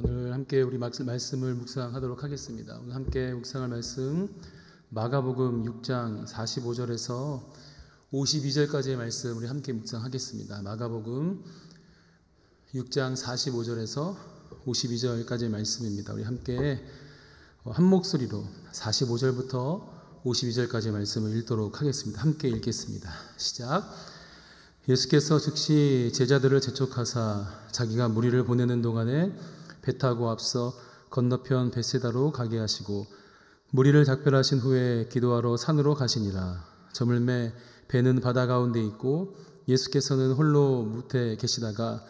오늘 함께 우리 말씀을 묵상하도록 하겠습니다. 오늘 함께 묵상할 말씀 마가복음 6장 45절에서 52절까지의 말씀 우리 함께 묵상하겠습니다. 마가복음 6장 45절에서 52절까지의 말씀입니다. 우리 함께 한 목소리로 45절부터 52절까지의 말씀을 읽도록 하겠습니다. 함께 읽겠습니다. 시작. 예수께서 즉시 제자들을 재촉하사 자기가 무리를 보내는 동안에 배 타고 앞서 건너편 벳세다로 가게 하시고 무리를 작별하신 후에 기도하러 산으로 가시니라. 저물매 배는 바다 가운데 있고 예수께서는 홀로 무태 계시다가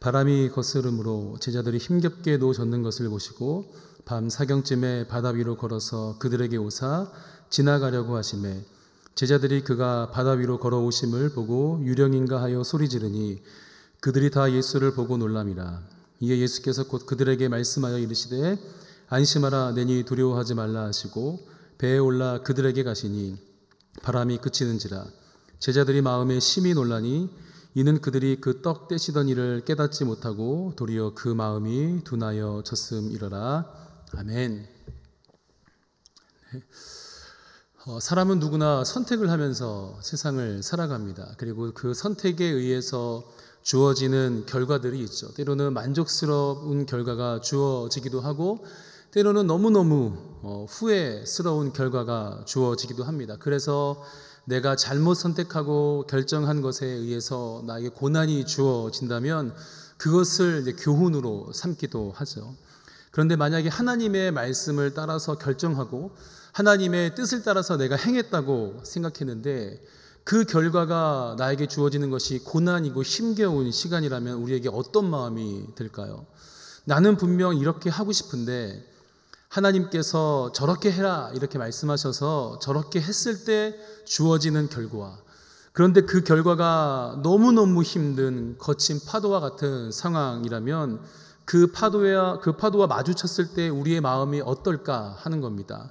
바람이 거스름으로 제자들이 힘겹게 노젓는 것을 보시고 밤 사경쯤에 바다 위로 걸어서 그들에게 오사 지나가려고 하시매 제자들이 그가 바다 위로 걸어오심을 보고 유령인가 하여 소리 지르니 그들이 다 예수를 보고 놀람이라. 이에 예수께서 곧 그들에게 말씀하여 이르시되 안심하라 내니 두려워하지 말라 하시고 배에 올라 그들에게 가시니 바람이 그치는지라. 제자들이 마음에 심히 놀라니 이는 그들이 그 떡 떼시던 일을 깨닫지 못하고 도리어 그 마음이 둔하여 졌음이러라. 아멘. 사람은 누구나 선택을 하면서 세상을 살아갑니다. 그리고 그 선택에 의해서 주어지는 결과들이 있죠. 때로는 만족스러운 결과가 주어지기도 하고 때로는 너무너무 후회스러운 결과가 주어지기도 합니다. 그래서 내가 잘못 선택하고 결정한 것에 의해서 나에게 고난이 주어진다면 그것을 이제 교훈으로 삼기도 하죠. 그런데 만약에 하나님의 말씀을 따라서 결정하고 하나님의 뜻을 따라서 내가 행했다고 생각했는데 그 결과가 나에게 주어지는 것이 고난이고 힘겨운 시간이라면 우리에게 어떤 마음이 들까요? 나는 분명 이렇게 하고 싶은데 하나님께서 저렇게 해라 이렇게 말씀하셔서 저렇게 했을 때 주어지는 결과, 그런데 그 결과가 너무너무 힘든 거친 파도와 같은 상황이라면 그 파도와 마주쳤을 때 우리의 마음이 어떨까 하는 겁니다.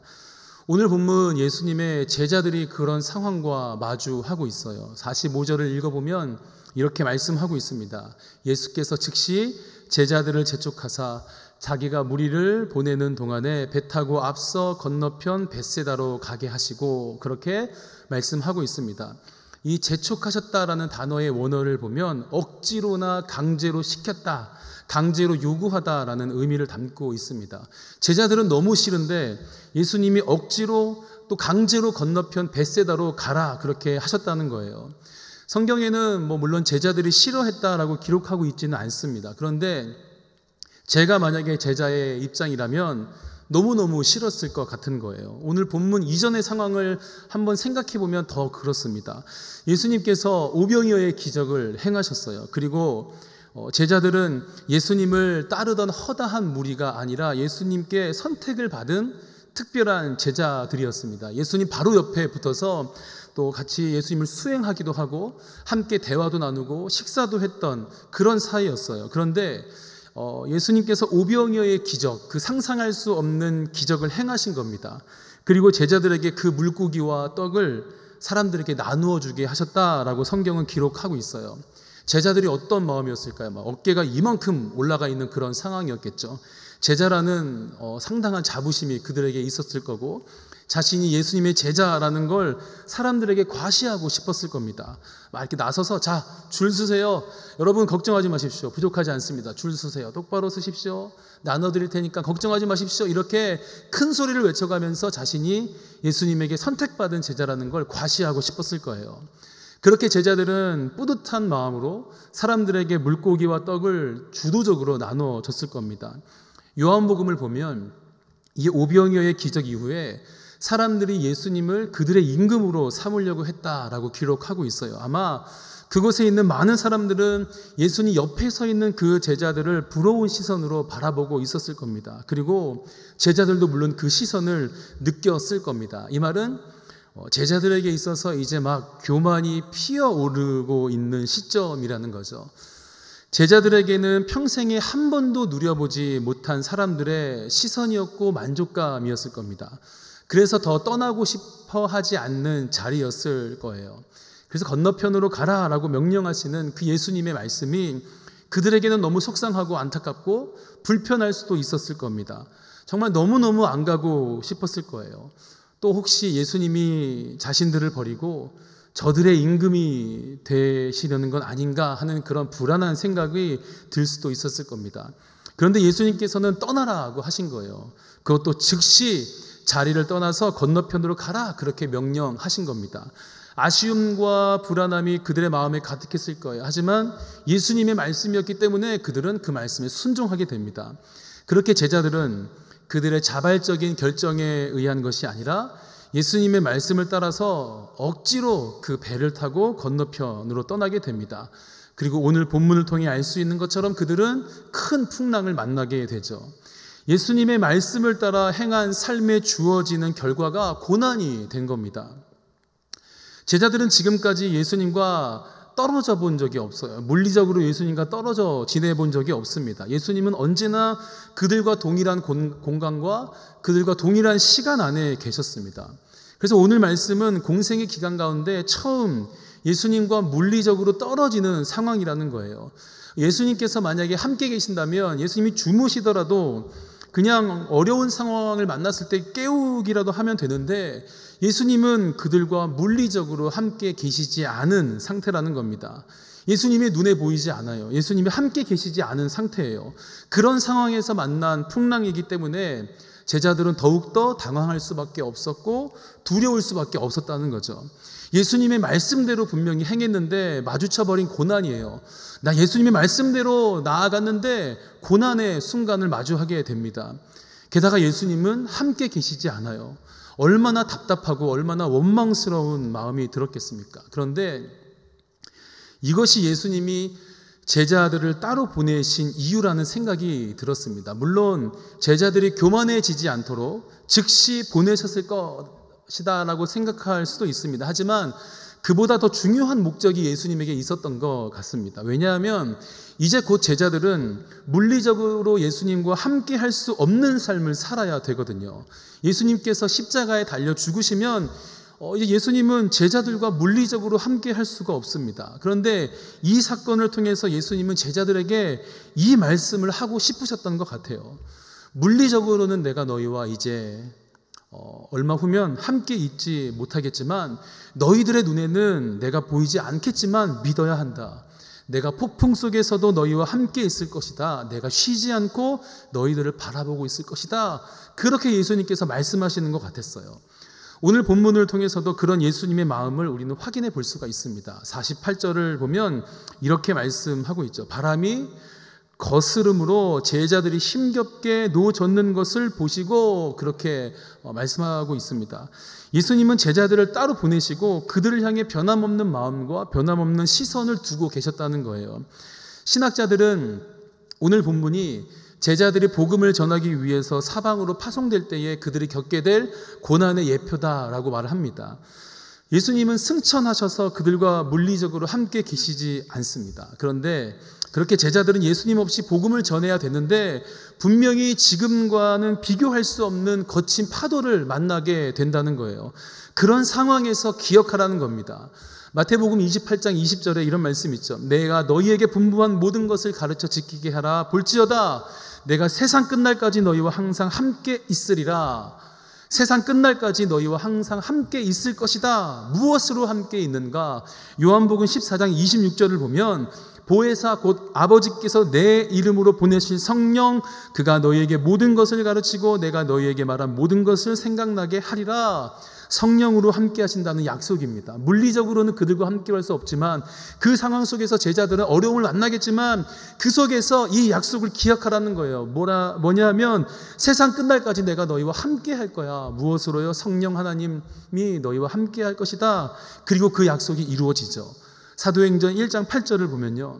오늘 본문 예수님의 제자들이 그런 상황과 마주하고 있어요. 45절을 읽어보면 이렇게 말씀하고 있습니다. 예수께서 즉시 제자들을 재촉하사 자기가 무리를 보내는 동안에 배 타고 앞서 건너편 벳세다로 가게 하시고 그렇게 말씀하고 있습니다. 이 재촉하셨다라는 단어의 원어를 보면 억지로나 강제로 시켰다, 강제로 요구하다라는 의미를 담고 있습니다. 제자들은 너무 싫은데 예수님이 억지로 또 강제로 건너편 벳세다로 가라 그렇게 하셨다는 거예요. 성경에는 물론 제자들이 싫어했다라고 기록하고 있지는 않습니다. 그런데 제가 만약에 제자의 입장이라면 너무너무 싫었을 것 같은 거예요. 오늘 본문 이전의 상황을 한번 생각해 보면 더 그렇습니다. 예수님께서 오병이어의 기적을 행하셨어요. 그리고 제자들은 예수님을 따르던 허다한 무리가 아니라 예수님께 선택을 받은 특별한 제자들이었습니다. 예수님 바로 옆에 붙어서 또 같이 예수님을 수행하기도 하고 함께 대화도 나누고 식사도 했던 그런 사이였어요. 그런데 예수님께서 오병이어의 기적, 그 상상할 수 없는 기적을 행하신 겁니다. 그리고 제자들에게 그 물고기와 떡을 사람들에게 나누어 주게 하셨다라고 성경은 기록하고 있어요. 제자들이 어떤 마음이었을까요? 어깨가 이만큼 올라가 있는 그런 상황이었겠죠. 제자라는 상당한 자부심이 그들에게 있었을 거고 자신이 예수님의 제자라는 걸 사람들에게 과시하고 싶었을 겁니다. 이렇게 나서서 자, 줄 서세요. 여러분 걱정하지 마십시오. 부족하지 않습니다. 줄 서세요. 똑바로 서십시오. 나눠드릴 테니까 걱정하지 마십시오. 이렇게 큰 소리를 외쳐가면서 자신이 예수님에게 선택받은 제자라는 걸 과시하고 싶었을 거예요. 그렇게 제자들은 뿌듯한 마음으로 사람들에게 물고기와 떡을 주도적으로 나눠줬을 겁니다. 요한복음을 보면 이 오병이어의 기적 이후에 사람들이 예수님을 그들의 임금으로 삼으려고 했다라고 기록하고 있어요. 아마 그곳에 있는 많은 사람들은 예수님 옆에 서 있는 그 제자들을 부러운 시선으로 바라보고 있었을 겁니다. 그리고 제자들도 물론 그 시선을 느꼈을 겁니다. 이 말은 제자들에게 있어서 이제 막 교만이 피어오르고 있는 시점이라는 거죠. 제자들에게는 평생에 한 번도 누려보지 못한 사람들의 시선이었고 만족감이었을 겁니다. 그래서 더 떠나고 싶어 하지 않는 자리였을 거예요. 그래서 건너편으로 가라라고 명령하시는 그 예수님의 말씀이 그들에게는 너무 속상하고 안타깝고 불편할 수도 있었을 겁니다. 정말 너무너무 안 가고 싶었을 거예요. 또 혹시 예수님이 자신들을 버리고 저들의 임금이 되시려는 건 아닌가 하는 그런 불안한 생각이 들 수도 있었을 겁니다. 그런데 예수님께서는 떠나라고 하신 거예요. 그것도 즉시 자리를 떠나서 건너편으로 가라 그렇게 명령하신 겁니다. 아쉬움과 불안함이 그들의 마음에 가득했을 거예요. 하지만 예수님의 말씀이었기 때문에 그들은 그 말씀에 순종하게 됩니다. 그렇게 제자들은 그들의 자발적인 결정에 의한 것이 아니라 예수님의 말씀을 따라서 억지로 그 배를 타고 건너편으로 떠나게 됩니다. 그리고 오늘 본문을 통해 알 수 있는 것처럼 그들은 큰 풍랑을 만나게 되죠. 예수님의 말씀을 따라 행한 삶에 주어지는 결과가 고난이 된 겁니다. 제자들은 지금까지 예수님과 떨어져 본 적이 없어요. 물리적으로 예수님과 떨어져 지내본 적이 없습니다. 예수님은 언제나 그들과 동일한 공간과 그들과 동일한 시간 안에 계셨습니다. 그래서 오늘 말씀은 공생의 기간 가운데 처음 예수님과 물리적으로 떨어지는 상황이라는 거예요. 예수님께서 만약에 함께 계신다면 예수님이 주무시더라도 그냥 어려운 상황을 만났을 때 깨우기라도 하면 되는데 예수님은 그들과 물리적으로 함께 계시지 않은 상태라는 겁니다. 예수님이 눈에 보이지 않아요. 예수님이 함께 계시지 않은 상태예요. 그런 상황에서 만난 풍랑이기 때문에 제자들은 더욱더 당황할 수밖에 없었고 두려울 수밖에 없었다는 거죠. 예수님의 말씀대로 분명히 행했는데 마주쳐버린 고난이에요. 나 예수님의 말씀대로 나아갔는데 고난의 순간을 마주하게 됩니다. 게다가 예수님은 함께 계시지 않아요. 얼마나 답답하고 얼마나 원망스러운 마음이 들었겠습니까? 그런데 이것이 예수님이 제자들을 따로 보내신 이유라는 생각이 들었습니다. 물론 제자들이 교만해지지 않도록 즉시 보내셨을 것이다 라고 생각할 수도 있습니다. 하지만 그보다 더 중요한 목적이 예수님에게 있었던 것 같습니다. 왜냐하면 이제 곧 제자들은 물리적으로 예수님과 함께 할 수 없는 삶을 살아야 되거든요. 예수님께서 십자가에 달려 죽으시면 이제 예수님은 제자들과 물리적으로 함께 할 수가 없습니다. 그런데 이 사건을 통해서 예수님은 제자들에게 이 말씀을 하고 싶으셨던 것 같아요. 물리적으로는 내가 너희와 이제 얼마 후면 함께 있지 못하겠지만 너희들의 눈에는 내가 보이지 않겠지만 믿어야 한다. 내가 폭풍 속에서도 너희와 함께 있을 것이다. 내가 쉬지 않고 너희들을 바라보고 있을 것이다. 그렇게 예수님께서 말씀하시는 것 같았어요. 오늘 본문을 통해서도 그런 예수님의 마음을 우리는 확인해 볼 수가 있습니다. 48절을 보면 이렇게 말씀하고 있죠. 바람이 거스름으로 제자들이 힘겹게 노젓는 것을 보시고 그렇게 말씀하고 있습니다. 예수님은 제자들을 따로 보내시고 그들을 향해 변함없는 마음과 변함없는 시선을 두고 계셨다는 거예요. 신학자들은 오늘 본문이 제자들이 복음을 전하기 위해서 사방으로 파송될 때에 그들이 겪게 될 고난의 예표다라고 말을 합니다. 예수님은 승천하셔서 그들과 물리적으로 함께 계시지 않습니다. 그런데 그렇게 제자들은 예수님 없이 복음을 전해야 되는데 분명히 지금과는 비교할 수 없는 거친 파도를 만나게 된다는 거예요. 그런 상황에서 기억하라는 겁니다. 마태복음 28장 20절에 이런 말씀이 있죠. 내가 너희에게 분부한 모든 것을 가르쳐 지키게 하라. 볼지어다 내가 세상 끝날까지 너희와 항상 함께 있으리라. 세상 끝날까지 너희와 항상 함께 있을 것이다. 무엇으로 함께 있는가? 요한복음 14장 26절을 보면 보혜사 곧 아버지께서 내 이름으로 보내실 성령 그가 너희에게 모든 것을 가르치고 내가 너희에게 말한 모든 것을 생각나게 하리라. 성령으로 함께 하신다는 약속입니다. 물리적으로는 그들과 함께 할 수 없지만 그 상황 속에서 제자들은 어려움을 만나겠지만 그 속에서 이 약속을 기억하라는 거예요. 뭐냐면 세상 끝날까지 내가 너희와 함께 할 거야. 무엇으로요? 성령 하나님이 너희와 함께 할 것이다. 그리고 그 약속이 이루어지죠. 사도행전 1장 8절을 보면요,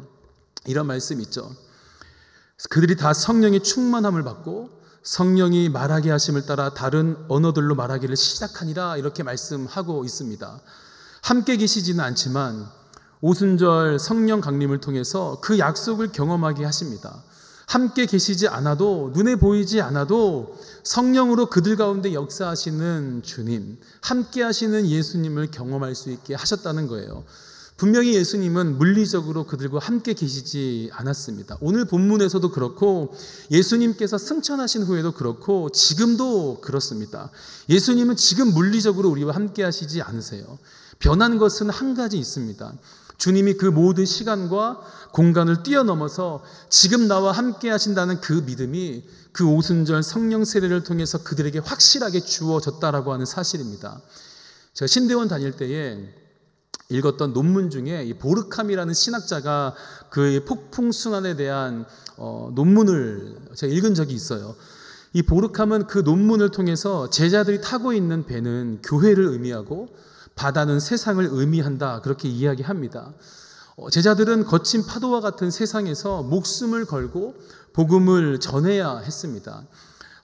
이런 말씀이 있죠. 그들이 다 성령의 충만함을 받고 성령이 말하게 하심을 따라 다른 언어들로 말하기를 시작하니라. 이렇게 말씀하고 있습니다. 함께 계시지는 않지만 오순절 성령 강림을 통해서 그 약속을 경험하게 하십니다. 함께 계시지 않아도, 눈에 보이지 않아도 성령으로 그들 가운데 역사하시는 주님, 함께 하시는 예수님을 경험할 수 있게 하셨다는 거예요. 분명히 예수님은 물리적으로 그들과 함께 계시지 않았습니다. 오늘 본문에서도 그렇고 예수님께서 승천하신 후에도 그렇고 지금도 그렇습니다. 예수님은 지금 물리적으로 우리와 함께 하시지 않으세요. 변한 것은 한 가지 있습니다. 주님이 그 모든 시간과 공간을 뛰어넘어서 지금 나와 함께 하신다는 그 믿음이 그 오순절 성령 세례를 통해서 그들에게 확실하게 주어졌다라고 하는 사실입니다. 제가 신대원 다닐 때에 읽었던 논문 중에 이 보르캄이라는 신학자가 그 폭풍 순환에 대한 논문을 제가 읽은 적이 있어요. 이 보르캄은 그 논문을 통해서 제자들이 타고 있는 배는 교회를 의미하고 바다는 세상을 의미한다, 그렇게 이야기합니다. 제자들은 거친 파도와 같은 세상에서 목숨을 걸고 복음을 전해야 했습니다.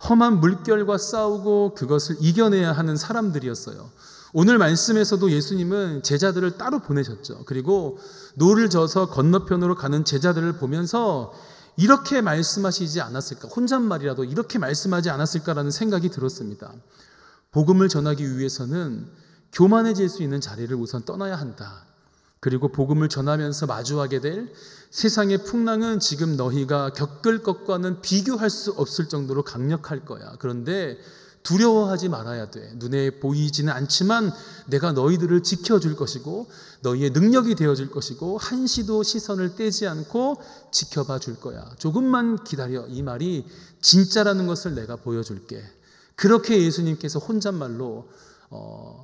험한 물결과 싸우고 그것을 이겨내야 하는 사람들이었어요. 오늘 말씀에서도 예수님은 제자들을 따로 보내셨죠. 그리고 노를 져서 건너편으로 가는 제자들을 보면서 이렇게 말씀하시지 않았을까, 혼잣말이라도 이렇게 말씀하지 않았을까라는 생각이 들었습니다. 복음을 전하기 위해서는 교만해질 수 있는 자리를 우선 떠나야 한다. 그리고 복음을 전하면서 마주하게 될 세상의 풍랑은 지금 너희가 겪을 것과는 비교할 수 없을 정도로 강력할 거야. 그런데 두려워하지 말아야 돼. 눈에 보이지는 않지만 내가 너희들을 지켜줄 것이고 너희의 능력이 되어줄 것이고 한시도 시선을 떼지 않고 지켜봐 줄 거야. 조금만 기다려. 이 말이 진짜라는 것을 내가 보여줄게. 그렇게 예수님께서 혼잣말로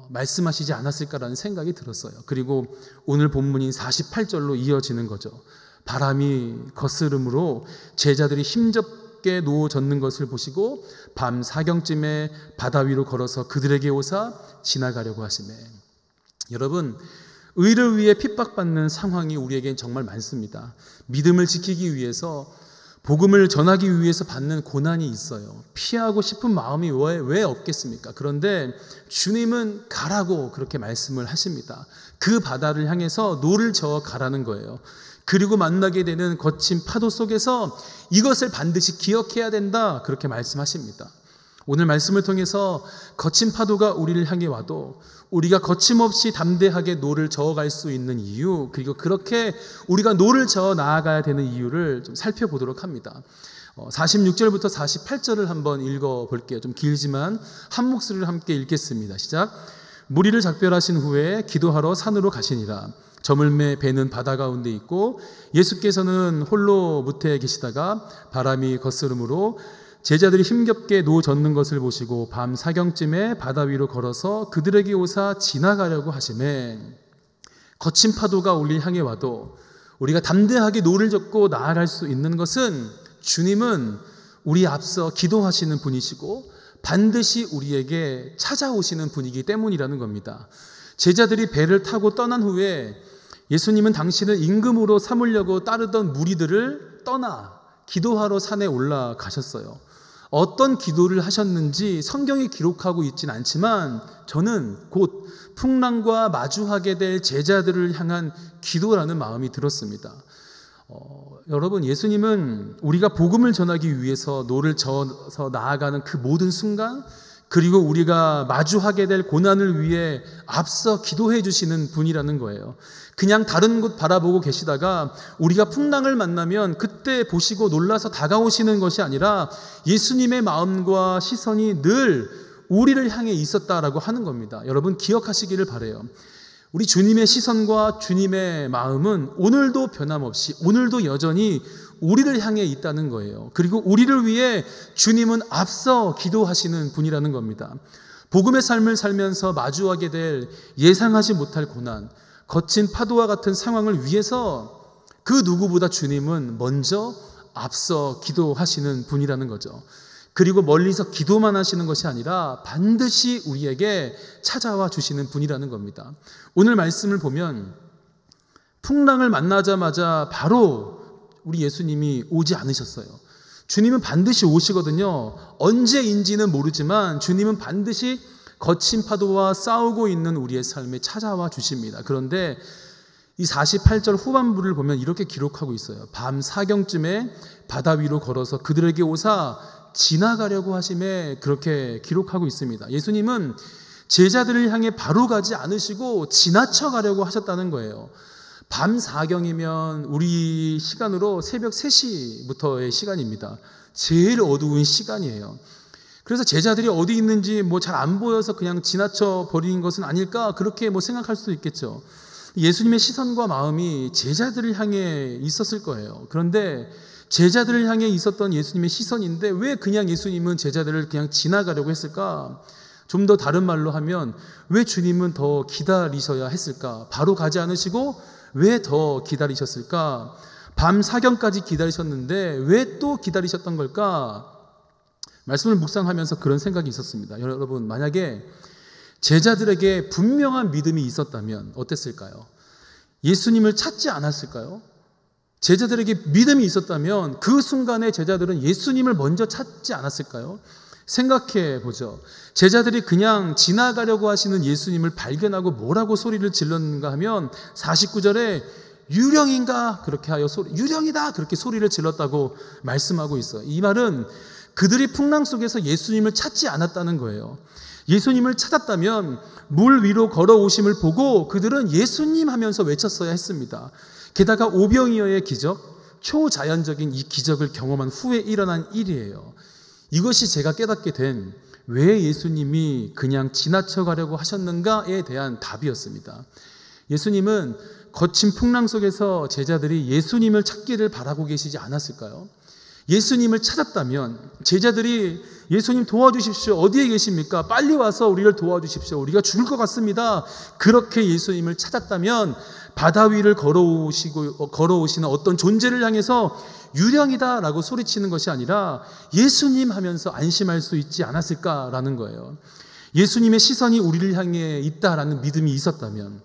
말씀하시지 않았을까라는 생각이 들었어요. 그리고 오늘 본문인 48절로 이어지는 거죠. 바람이 거스름으로 제자들이 힘겹게 누워졌는 것을 보시고 밤 사경쯤에 바다 위로 걸어서 그들에게 오사 지나가려고 하시네. 여러분, 의를 위해 핍박받는 상황이 우리에겐 정말 많습니다. 믿음을 지키기 위해서, 복음을 전하기 위해서 받는 고난이 있어요. 피하고 싶은 마음이 왜 없겠습니까? 그런데 주님은 가라고 그렇게 말씀을 하십니다. 그 바다를 향해서 노를 저어 가라는 거예요. 그리고 만나게 되는 거친 파도 속에서 이것을 반드시 기억해야 된다, 그렇게 말씀하십니다. 오늘 말씀을 통해서 거친 파도가 우리를 향해 와도 우리가 거침없이 담대하게 노를 저어갈 수 있는 이유, 그리고 그렇게 우리가 노를 저어 나아가야 되는 이유를 좀 살펴보도록 합니다. 46절부터 48절을 한번 읽어볼게요. 좀 길지만 한 목소리를 함께 읽겠습니다. 시작. 무리를 작별하신 후에 기도하러 산으로 가시니라. 저물매 배는 바다 가운데 있고 예수께서는 홀로 무태에 계시다가 바람이 거스름으로 제자들이 힘겹게 누워졌는 것을 보시고 밤 사경쯤에 바다 위로 걸어서 그들에게 오사 지나가려고 하시매. 거친 파도가 우리를 향해 와도 우리가 담대하게 노를 젓고 나아갈 수 있는 것은 주님은 우리 앞서 기도하시는 분이시고 반드시 우리에게 찾아오시는 분이기 때문이라는 겁니다. 제자들이 배를 타고 떠난 후에 예수님은 당신을 임금으로 삼으려고 따르던 무리들을 떠나 기도하러 산에 올라가셨어요. 어떤 기도를 하셨는지 성경이 기록하고 있진 않지만 저는 곧 풍랑과 마주하게 될 제자들을 향한 기도라는 마음이 들었습니다. 여러분, 예수님은 우리가 복음을 전하기 위해서 노를 저어서 나아가는 그 모든 순간, 그리고 우리가 마주하게 될 고난을 위해 앞서 기도해 주시는 분이라는 거예요. 그냥 다른 곳 바라보고 계시다가 우리가 풍랑을 만나면 그때 보시고 놀라서 다가오시는 것이 아니라 예수님의 마음과 시선이 늘 우리를 향해 있었다라고 하는 겁니다. 여러분, 기억하시기를 바라요. 우리 주님의 시선과 주님의 마음은 오늘도 변함없이, 오늘도 여전히 우리를 향해 있다는 거예요. 그리고 우리를 위해 주님은 앞서 기도하시는 분이라는 겁니다. 복음의 삶을 살면서 마주하게 될 예상하지 못할 고난, 거친 파도와 같은 상황을 위해서 그 누구보다 주님은 먼저 앞서 기도하시는 분이라는 거죠. 그리고 멀리서 기도만 하시는 것이 아니라 반드시 우리에게 찾아와 주시는 분이라는 겁니다. 오늘 말씀을 보면 풍랑을 만나자마자 바로 우리 예수님이 오지 않으셨어요. 주님은 반드시 오시거든요. 언제인지는 모르지만 주님은 반드시 거친 파도와 싸우고 있는 우리의 삶에 찾아와 주십니다. 그런데 이 48절 후반부를 보면 이렇게 기록하고 있어요. 밤 사경쯤에 바다 위로 걸어서 그들에게 오사 지나가려고 하심에 그렇게 기록하고 있습니다. 예수님은 제자들을 향해 바로 가지 않으시고 지나쳐 가려고 하셨다는 거예요. 밤 사경이면 우리 시간으로 새벽 3시부터의 시간입니다. 제일 어두운 시간이에요. 그래서 제자들이 어디 있는지 잘 안 보여서 그냥 지나쳐 버린 것은 아닐까, 그렇게 생각할 수도 있겠죠. 예수님의 시선과 마음이 제자들을 향해 있었을 거예요. 그런데 제자들을 향해 있었던 예수님의 시선인데 왜 그냥 예수님은 제자들을 그냥 지나가려고 했을까? 좀 더 다른 말로 하면 왜 주님은 더 기다리셔야 했을까? 바로 가지 않으시고 왜 더 기다리셨을까? 밤 사경까지 기다리셨는데 왜 또 기다리셨던 걸까? 말씀을 묵상하면서 그런 생각이 있었습니다. 여러분, 만약에 제자들에게 분명한 믿음이 있었다면 어땠을까요? 예수님을 찾지 않았을까요? 제자들에게 믿음이 있었다면 그 순간에 제자들은 예수님을 먼저 찾지 않았을까요? 생각해 보죠. 제자들이 그냥 지나가려고 하시는 예수님을 발견하고 뭐라고 소리를 질렀는가 하면 49절에 유령인가 그렇게 하여 유령이다 그렇게 소리를 질렀다고 말씀하고 있어요. 이 말은 그들이 풍랑 속에서 예수님을 찾지 않았다는 거예요. 예수님을 찾았다면 물 위로 걸어오심을 보고 그들은 예수님 하면서 외쳤어야 했습니다. 게다가 오병이어의 기적, 초자연적인 이 기적을 경험한 후에 일어난 일이에요. 이것이 제가 깨닫게 된 왜 예수님이 그냥 지나쳐 가려고 하셨는가에 대한 답이었습니다. 예수님은 거친 풍랑 속에서 제자들이 예수님을 찾기를 바라고 계시지 않았을까요? 예수님을 찾았다면 제자들이 예수님 도와주십시오. 어디에 계십니까? 빨리 와서 우리를 도와주십시오. 우리가 죽을 것 같습니다. 그렇게 예수님을 찾았다면 바다 위를 걸어오시는 어떤 존재를 향해서 유령이다 라고 소리치는 것이 아니라 예수님 하면서 안심할 수 있지 않았을까라는 거예요. 예수님의 시선이 우리를 향해 있다라는 믿음이 있었다면,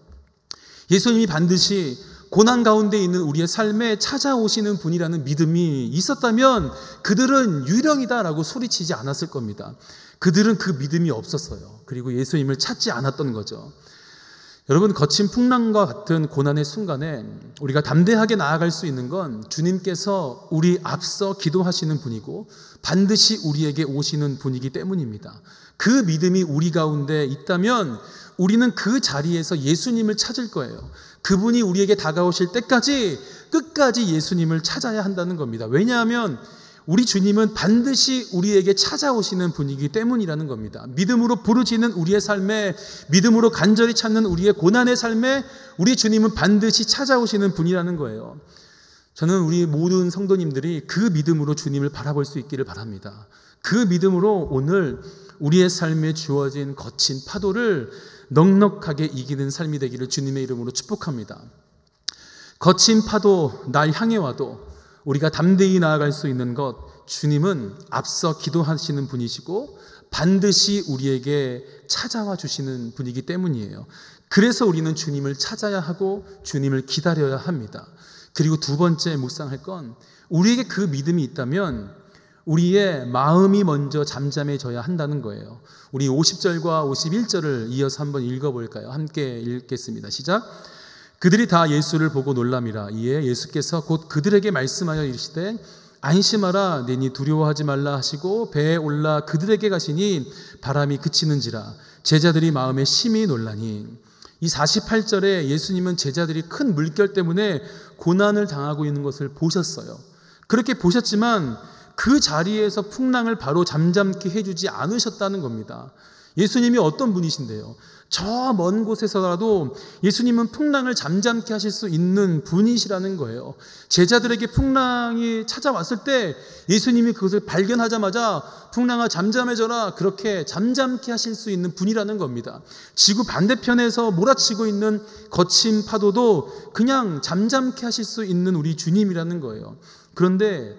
예수님이 반드시 고난 가운데 있는 우리의 삶에 찾아오시는 분이라는 믿음이 있었다면 그들은 유령이다라고 소리치지 않았을 겁니다. 그들은 그 믿음이 없었어요. 그리고 예수님을 찾지 않았던 거죠. 여러분, 거친 풍랑과 같은 고난의 순간에 우리가 담대하게 나아갈 수 있는 건 주님께서 우리 앞서 기도하시는 분이고 반드시 우리에게 오시는 분이기 때문입니다. 그 믿음이 우리 가운데 있다면 우리는 그 자리에서 예수님을 찾을 거예요. 그분이 우리에게 다가오실 때까지 끝까지 예수님을 찾아야 한다는 겁니다. 왜냐하면 우리 주님은 반드시 우리에게 찾아오시는 분이기 때문이라는 겁니다. 믿음으로 부르짖는 우리의 삶에, 믿음으로 간절히 찾는 우리의 고난의 삶에 우리 주님은 반드시 찾아오시는 분이라는 거예요. 저는 우리 모든 성도님들이 그 믿음으로 주님을 바라볼 수 있기를 바랍니다. 그 믿음으로 오늘 우리의 삶에 주어진 거친 파도를 넉넉하게 이기는 삶이 되기를 주님의 이름으로 축복합니다. 거친 파도 날 향해 와도 우리가 담대히 나아갈 수 있는 것, 주님은 앞서 기도하시는 분이시고 반드시 우리에게 찾아와 주시는 분이기 때문이에요. 그래서 우리는 주님을 찾아야 하고 주님을 기다려야 합니다. 그리고 두 번째 묵상할 건, 우리에게 그 믿음이 있다면 우리의 마음이 먼저 잠잠해져야 한다는 거예요. 우리 50절과 51절을 이어서 한번 읽어볼까요? 함께 읽겠습니다. 시작. 그들이 다 예수를 보고 놀람이라. 이에 예수께서 곧 그들에게 말씀하여 이르시되 안심하라, 내니 두려워하지 말라 하시고 배에 올라 그들에게 가시니 바람이 그치는지라. 제자들이 마음에 심히 놀라니. 이 48절에 예수님은 제자들이 큰 물결 때문에 고난을 당하고 있는 것을 보셨어요. 그렇게 보셨지만 그 자리에서 풍랑을 바로 잠잠케 해주지 않으셨다는 겁니다. 예수님이 어떤 분이신데요? 저 먼 곳에서라도 예수님은 풍랑을 잠잠케 하실 수 있는 분이시라는 거예요. 제자들에게 풍랑이 찾아왔을 때 예수님이 그것을 발견하자마자 풍랑아 잠잠해져라, 그렇게 잠잠케 하실 수 있는 분이라는 겁니다. 지구 반대편에서 몰아치고 있는 거친 파도도 그냥 잠잠케 하실 수 있는 우리 주님이라는 거예요. 그런데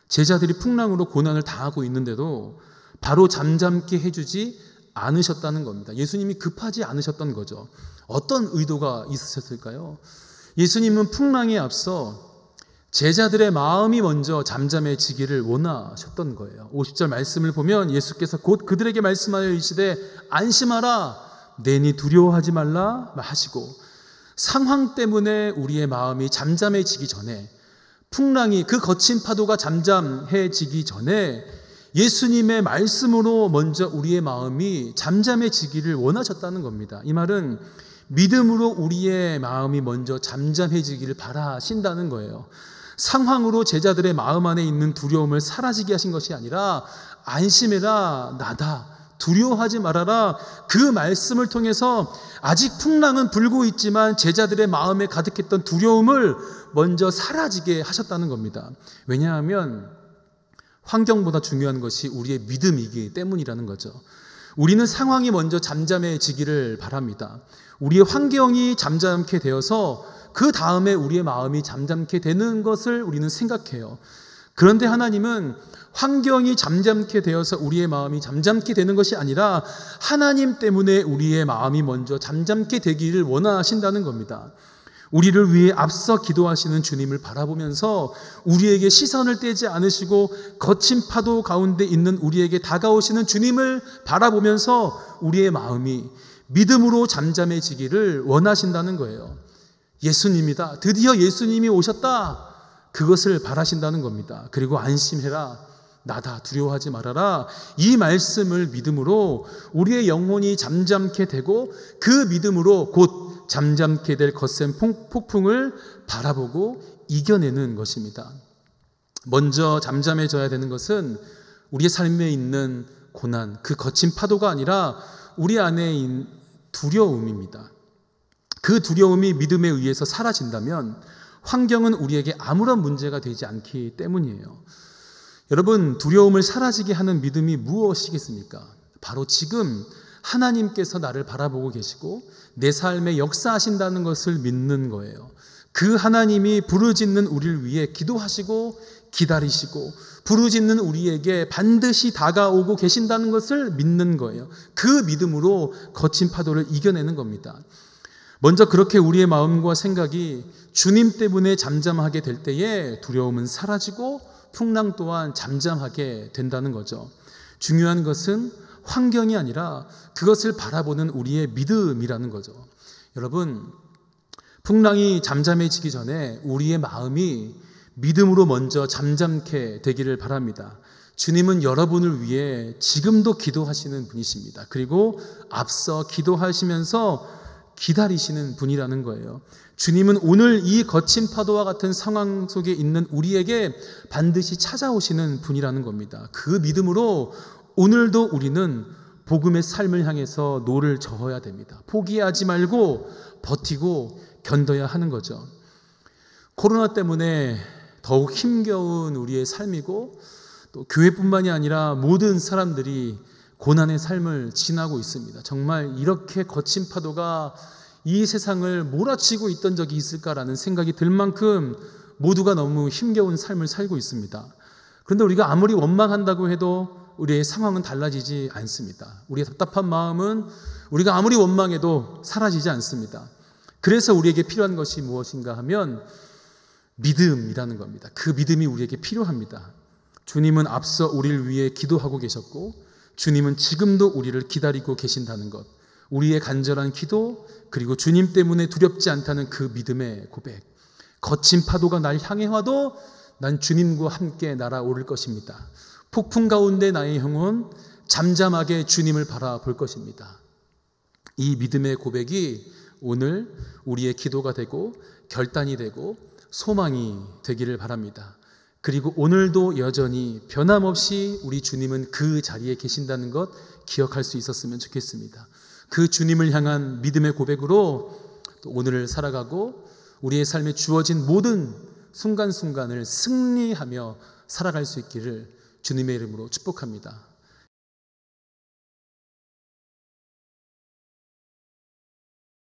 제자들이 풍랑으로 고난을 당하고 있는데도 바로 잠잠케 해주지 않으셨다는 겁니다. 예수님이 급하지 않으셨던 거죠. 어떤 의도가 있으셨을까요? 예수님은 풍랑에 앞서 제자들의 마음이 먼저 잠잠해지기를 원하셨던 거예요. 50절 말씀을 보면 예수께서 곧 그들에게 말씀하여 이르시되 안심하라, 내니 두려워하지 말라 하시고, 상황 때문에 우리의 마음이 잠잠해지기 전에, 풍랑이 그 거친 파도가 잠잠해지기 전에 예수님의 말씀으로 먼저 우리의 마음이 잠잠해지기를 원하셨다는 겁니다. 이 말은 믿음으로 우리의 마음이 먼저 잠잠해지기를 바라신다는 거예요. 상황으로 제자들의 마음 안에 있는 두려움을 사라지게 하신 것이 아니라 안심해라, 나다, 두려워하지 말아라, 그 말씀을 통해서 아직 풍랑은 불고 있지만 제자들의 마음에 가득했던 두려움을 먼저 사라지게 하셨다는 겁니다. 왜냐하면 환경보다 중요한 것이 우리의 믿음이기 때문이라는 거죠. 우리는 상황이 먼저 잠잠해지기를 바랍니다. 우리의 환경이 잠잠케 되어서 그 다음에 우리의 마음이 잠잠케 되는 것을 우리는 생각해요. 그런데 하나님은 환경이 잠잠케 되어서 우리의 마음이 잠잠케 되는 것이 아니라 하나님 때문에 우리의 마음이 먼저 잠잠케 되기를 원하신다는 겁니다. 우리를 위해 앞서 기도하시는 주님을 바라보면서 우리에게 시선을 떼지 않으시고 거친 파도 가운데 있는 우리에게 다가오시는 주님을 바라보면서 우리의 마음이 믿음으로 잠잠해지기를 원하신다는 거예요. 예수님이다, 드디어 예수님이 오셨다, 그것을 바라신다는 겁니다. 그리고 안심해라, 나다, 두려워하지 말아라, 이 말씀을 믿음으로 우리의 영혼이 잠잠케 되고 그 믿음으로 곧 잠잠케 될 거센 폭풍을 바라보고 이겨내는 것입니다. 먼저 잠잠해져야 되는 것은 우리의 삶에 있는 고난, 그 거친 파도가 아니라 우리 안에 있는 두려움입니다. 그 두려움이 믿음에 의해서 사라진다면 환경은 우리에게 아무런 문제가 되지 않기 때문이에요. 여러분, 두려움을 사라지게 하는 믿음이 무엇이겠습니까? 바로 지금 하나님께서 나를 바라보고 계시고 내 삶에 역사하신다는 것을 믿는 거예요. 그 하나님이 부르짖는 우리를 위해 기도하시고 기다리시고 부르짖는 우리에게 반드시 다가오고 계신다는 것을 믿는 거예요. 그 믿음으로 거친 파도를 이겨내는 겁니다. 먼저 그렇게 우리의 마음과 생각이 주님 때문에 잠잠하게 될 때에 두려움은 사라지고 풍랑 또한 잠잠하게 된다는 거죠. 중요한 것은 환경이 아니라 그것을 바라보는 우리의 믿음이라는 거죠. 여러분, 풍랑이 잠잠해지기 전에 우리의 마음이 믿음으로 먼저 잠잠케 되기를 바랍니다. 주님은 여러분을 위해 지금도 기도하시는 분이십니다. 그리고 앞서 기도하시면서 기다리시는 분이라는 거예요. 주님은 오늘 이 거친 파도와 같은 상황 속에 있는 우리에게 반드시 찾아오시는 분이라는 겁니다. 그 믿음으로 오늘도 우리는 복음의 삶을 향해서 노를 저어야 됩니다. 포기하지 말고 버티고 견뎌야 하는 거죠. 코로나 때문에 더욱 힘겨운 우리의 삶이고 또 교회뿐만이 아니라 모든 사람들이 고난의 삶을 지나고 있습니다. 정말 이렇게 거친 파도가 이 세상을 몰아치고 있던 적이 있을까라는 생각이 들 만큼 모두가 너무 힘겨운 삶을 살고 있습니다. 그런데 우리가 아무리 원망한다고 해도 우리의 상황은 달라지지 않습니다. 우리의 답답한 마음은 우리가 아무리 원망해도 사라지지 않습니다. 그래서 우리에게 필요한 것이 무엇인가 하면 믿음이라는 겁니다. 그 믿음이 우리에게 필요합니다. 주님은 앞서 우리를 위해 기도하고 계셨고 주님은 지금도 우리를 기다리고 계신다는 것, 우리의 간절한 기도, 그리고 주님 때문에 두렵지 않다는 그 믿음의 고백. 거친 파도가 날 향해 와도 난 주님과 함께 날아오를 것입니다. 폭풍 가운데 나의 영혼 잠잠하게 주님을 바라볼 것입니다. 이 믿음의 고백이 오늘 우리의 기도가 되고 결단이 되고 소망이 되기를 바랍니다. 그리고 오늘도 여전히 변함없이 우리 주님은 그 자리에 계신다는 것 기억할 수 있었으면 좋겠습니다. 그 주님을 향한 믿음의 고백으로 또 오늘을 살아가고 우리의 삶에 주어진 모든 순간순간을 승리하며 살아갈 수 있기를 주님의 이름으로 축복합니다.